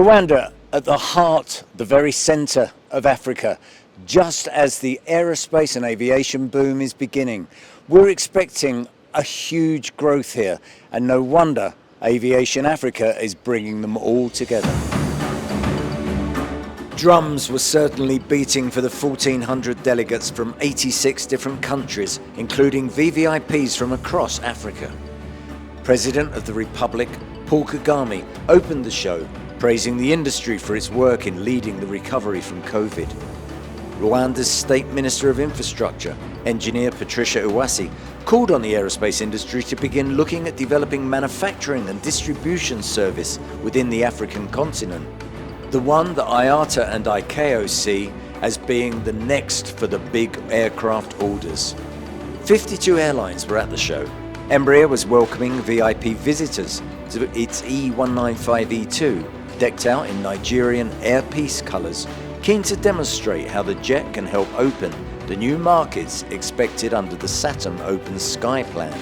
Rwanda, at the heart, the very centre of Africa, just as the aerospace and aviation boom is beginning. We're expecting a huge growth here, and no wonder Aviation Africa is bringing them all together. Drums were certainly beating for the 1,400 delegates from 86 different countries, including VVIPs from across Africa. President of the Republic, Paul Kagame, opened the show, praising the industry for its work in leading the recovery from COVID. Rwanda's State Minister of Infrastructure, Engineer Patricia Uwasi, called on the aerospace industry to begin looking at developing manufacturing and distribution service within the African continent, the one that IATA and ICAO see as being the next for the big aircraft orders. 52 airlines were at the show. Embraer was welcoming VIP visitors to its E195-E2, decked out in Nigerian Air Peace colours, keen to demonstrate how the jet can help open the new markets expected under the Saturn Open Sky Plan.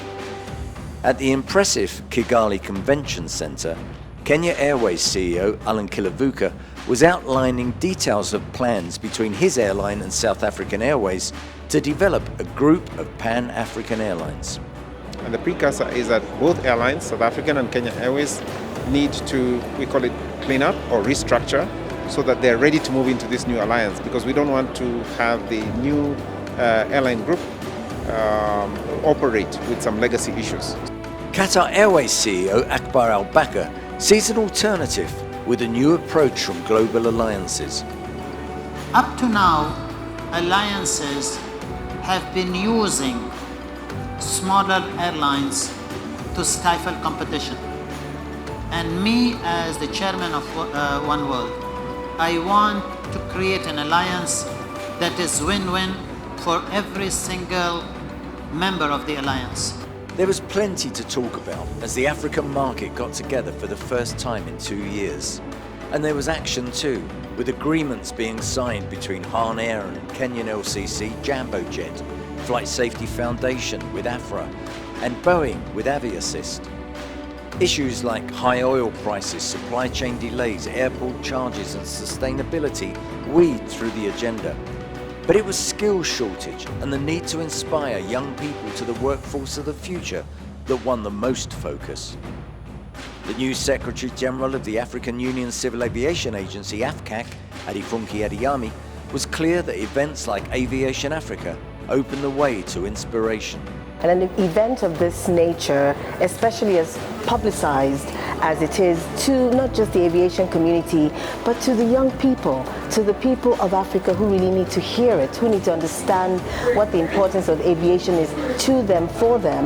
At the impressive Kigali Convention Centre, Kenya Airways CEO Alan Kilavuka was outlining details of plans between his airline and South African Airways to develop a group of Pan-African airlines. And the precursor is that both airlines, South African and Kenya Airways, need to, we call it clean up or restructure, so that they're ready to move into this new alliance, because we don't want to have the new airline group operate with some legacy issues. Qatar Airways CEO Akbar Al-Bakr sees an alternative with a new approach from global alliances. Up to now, alliances have been using smaller airlines to stifle competition. And me, as the chairman of One World, I want to create an alliance that is win-win for every single member of the alliance. There was plenty to talk about as the African market got together for the first time in 2 years. And there was action too, with agreements being signed between Han Air and Kenyan LCC Jambojet, Flight Safety Foundation with AFRA, and Boeing with Aviassist. Issues like high oil prices, supply chain delays, airport charges and sustainability weaved through the agenda. But it was skills shortage and the need to inspire young people to the workforce of the future that won the most focus. The new Secretary General of the African Union Civil Aviation Agency, AFCAC, Adifunki Adeyemi, was clear that events like Aviation Africa open the way to inspiration. And an event of this nature, especially as publicized as it is to not just the aviation community, but to the young people, to the people of Africa who really need to hear it, who need to understand what the importance of aviation is to them, for them,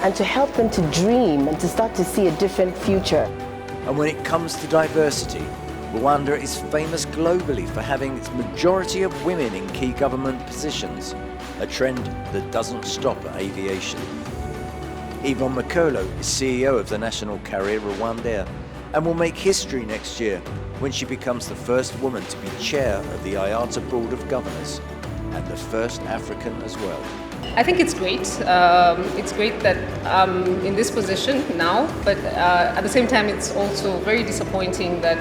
and to help them to dream and to start to see a different future. And when it comes to diversity, Rwanda is famous globally for having its majority of women in key government positions, a trend that doesn't stop at aviation. Yvonne Makolo is CEO of the national carrier Rwanda and will make history next year when she becomes the first woman to be chair of the IATA Board of Governors and the first African as well. I think it's great. It's great that I'm in this position now, but at the same time it's also very disappointing that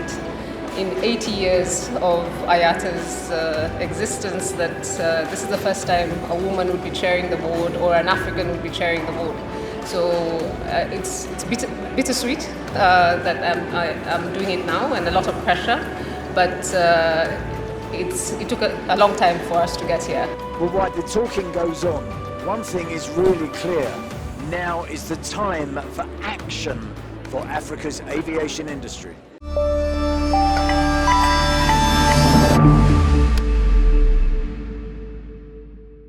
in 80 years of IATA's existence that this is the first time a woman would be chairing the board or an African would be chairing the board. So it's bittersweet that I'm doing it now and a lot of pressure, but it took a long time for us to get here. Well, while the talking goes on, one thing is really clear. Now is the time for action for Africa's aviation industry.